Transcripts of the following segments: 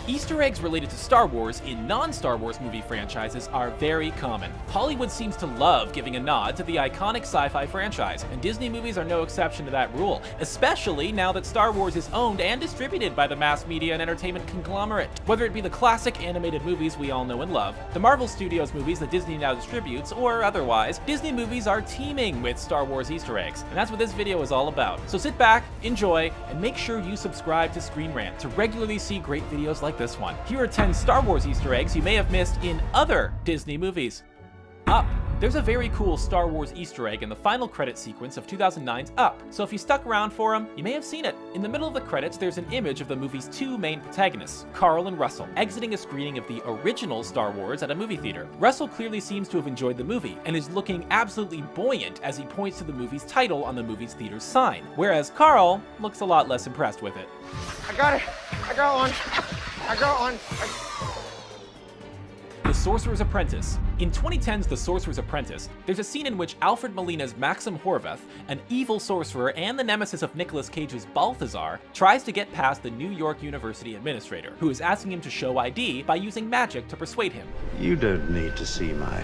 Easter eggs related to Star Wars in non-Star Wars movie franchises are very common. Hollywood seems to love giving a nod to the iconic sci-fi franchise, and Disney movies are no exception to that rule, especially now that Star Wars is owned and distributed by the mass media and entertainment conglomerate. Whether it be the classic animated movies we all know and love, the Marvel Studios movies that Disney now distributes, or otherwise, Disney movies are teeming with Star Wars Easter eggs, and that's what this video is all about. So sit back, enjoy, and make sure you subscribe to Screen Rant to regularly see great videos like this one. Here are 10 Star Wars Easter eggs you may have missed in other Disney movies. Up. There's a very cool Star Wars Easter egg in the final credit sequence of 2009's Up, so if you stuck around for them, you may have seen it. In the middle of the credits, there's an image of the movie's two main protagonists, Carl and Russell, exiting a screening of the original Star Wars at a movie theater. Russell clearly seems to have enjoyed the movie, and is looking absolutely buoyant as he points to the movie's title on the movie's theater's sign, whereas Carl looks a lot less impressed with it. I got it! I got one! I got one! The Sorcerer's Apprentice. In 2010's The Sorcerer's Apprentice, there's a scene in which Alfred Molina's Maxim Horvath, an evil sorcerer and the nemesis of Nicolas Cage's Balthazar, tries to get past the New York University administrator, who is asking him to show ID by using magic to persuade him. You don't need to see my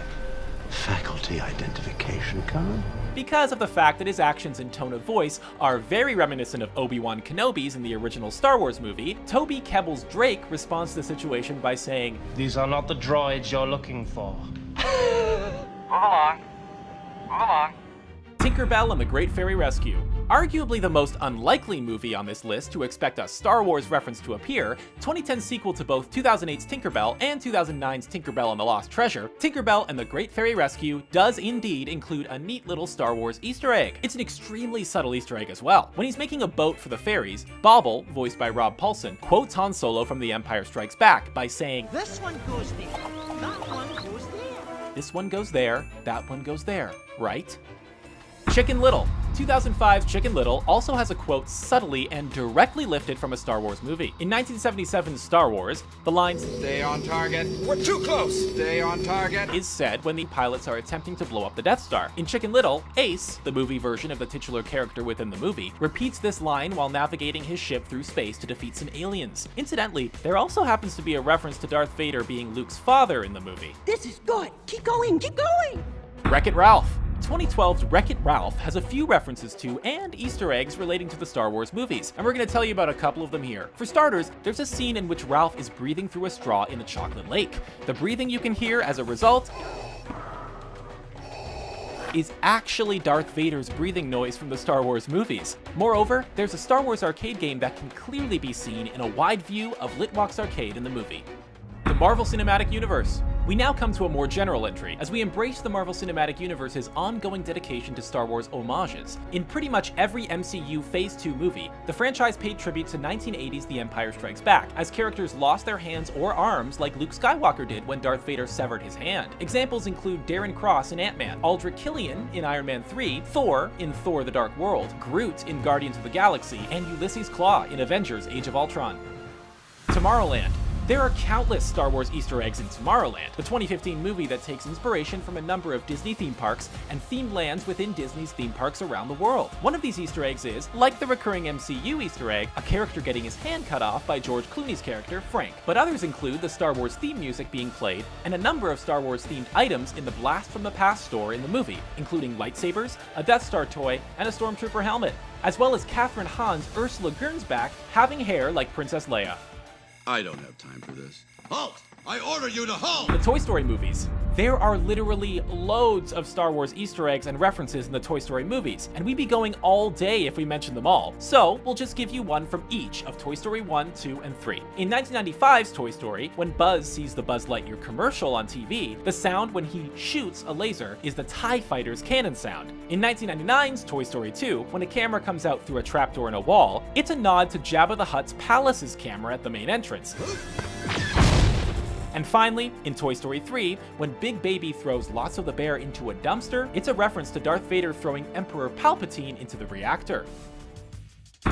faculty identification card. Because of the fact that his actions and tone of voice are very reminiscent of Obi-Wan Kenobi's in the original Star Wars movie, Toby Kebbell's Drake responds to the situation by saying, "These are not the droids you're looking for." Move along. Move along. Tinkerbell and the Great Fairy Rescue. Arguably the most unlikely movie on this list to expect a Star Wars reference to appear, 2010's sequel to both 2008's Tinkerbell and 2009's Tinkerbell and the Lost Treasure, Tinkerbell and the Great Fairy Rescue does indeed include a neat little Star Wars Easter egg. It's an extremely subtle Easter egg as well. When he's making a boat for the fairies, Bobble, voiced by Rob Paulsen, quotes Han Solo from The Empire Strikes Back by saying, "This one goes there, that one goes there." "This one goes there, that one goes there," right? Chicken Little. 2005's Chicken Little also has a quote subtly and directly lifted from a Star Wars movie. In 1977's Star Wars, the lines, Stay on target. We're too close. Stay on target. is said when the pilots are attempting to blow up the Death Star. In Chicken Little, Ace, the movie version of the titular character within the movie, repeats this line while navigating his ship through space to defeat some aliens. Incidentally, there also happens to be a reference to Darth Vader being Luke's father in the movie. This is good. Keep going, keep going. Wreck-It Ralph. 2012's Wreck-It Ralph has a few references to and Easter eggs relating to the Star Wars movies, and we're going to tell you about a couple of them here. For starters, there's a scene in which Ralph is breathing through a straw in a chocolate lake. The breathing you can hear as a result is actually Darth Vader's breathing noise from the Star Wars movies. Moreover, there's a Star Wars arcade game that can clearly be seen in a wide view of Litwak's arcade in the movie. The Marvel Cinematic Universe. We now come to a more general entry, as we embrace the Marvel Cinematic Universe's ongoing dedication to Star Wars homages. In pretty much every MCU Phase 2 movie, the franchise paid tribute to 1980's The Empire Strikes Back, as characters lost their hands or arms like Luke Skywalker did when Darth Vader severed his hand. Examples include Darren Cross in Ant-Man, Aldrich Killian in Iron Man 3, Thor in Thor: The Dark World, Groot in Guardians of the Galaxy, and Ulysses Klaue in Avengers: Age of Ultron. Tomorrowland. There are countless Star Wars Easter eggs in Tomorrowland, the 2015 movie that takes inspiration from a number of Disney theme parks and themed lands within Disney's theme parks around the world. One of these Easter eggs is, like the recurring MCU Easter egg, a character getting his hand cut off by George Clooney's character, Frank. But others include the Star Wars theme music being played, and a number of Star Wars themed items in the Blast from the Past store in the movie, including lightsabers, a Death Star toy, and a Stormtrooper helmet, as well as Catherine Hahn's Ursula Gernsback having hair like Princess Leia. I don't have time for this. Halt! I order you to halt! The Toy Story movies. There are literally loads of Star Wars Easter eggs and references in the Toy Story movies, and we'd be going all day if we mentioned them all. So, we'll just give you one from each of Toy Story 1, 2, and 3. In 1995's Toy Story, when Buzz sees the Buzz Lightyear commercial on TV, the sound when he shoots a laser is the TIE Fighter's cannon sound. In 1999's Toy Story 2, when a camera comes out through a trapdoor in a wall, it's a nod to Jabba the Hutt's palace's camera at the main entrance. And finally, in Toy Story 3, when Big Baby throws Lots of the Bear into a dumpster, it's a reference to Darth Vader throwing Emperor Palpatine into the reactor.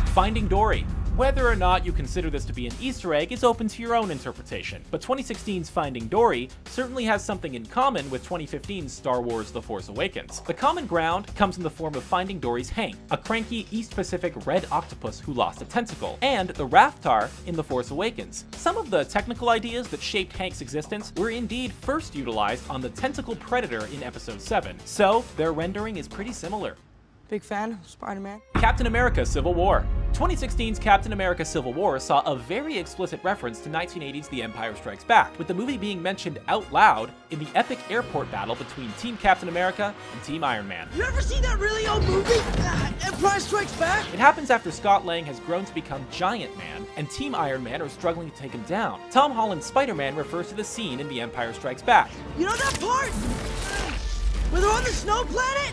Finding Dory. Whether or not you consider this to be an Easter egg is open to your own interpretation, but 2016's Finding Dory certainly has something in common with 2015's Star Wars The Force Awakens. The common ground comes in the form of Finding Dory's Hank, a cranky East Pacific red octopus who lost a tentacle, and the Rathtar in The Force Awakens. Some of the technical ideas that shaped Hank's existence were indeed first utilized on the tentacle predator in Episode 7, so their rendering is pretty similar. Big fan of Spider-Man. Captain America Civil War. 2016's Captain America Civil War saw a very explicit reference to 1980's The Empire Strikes Back, with the movie being mentioned out loud in the epic airport battle between Team Captain America and Team Iron Man. You ever seen that really old movie? Empire Strikes Back? It happens after Scott Lang has grown to become Giant Man, and Team Iron Man are struggling to take him down. Tom Holland's Spider-Man refers to the scene in The Empire Strikes Back. You know that part? Where they're on the snow planet?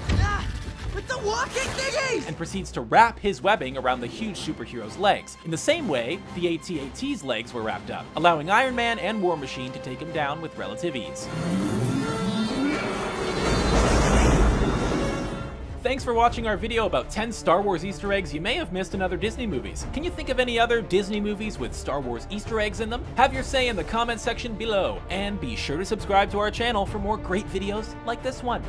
With the walking thingies! And proceeds to wrap his webbing around the huge superhero's legs, in the same way the AT-AT's legs were wrapped up, allowing Iron Man and War Machine to take him down with relative ease. Thanks for watching our video about 10 Star Wars Easter eggs you may have missed in other Disney movies. Can you think of any other Disney movies with Star Wars Easter eggs in them? Have your say in the comment section below, and be sure to subscribe to our channel for more great videos like this one.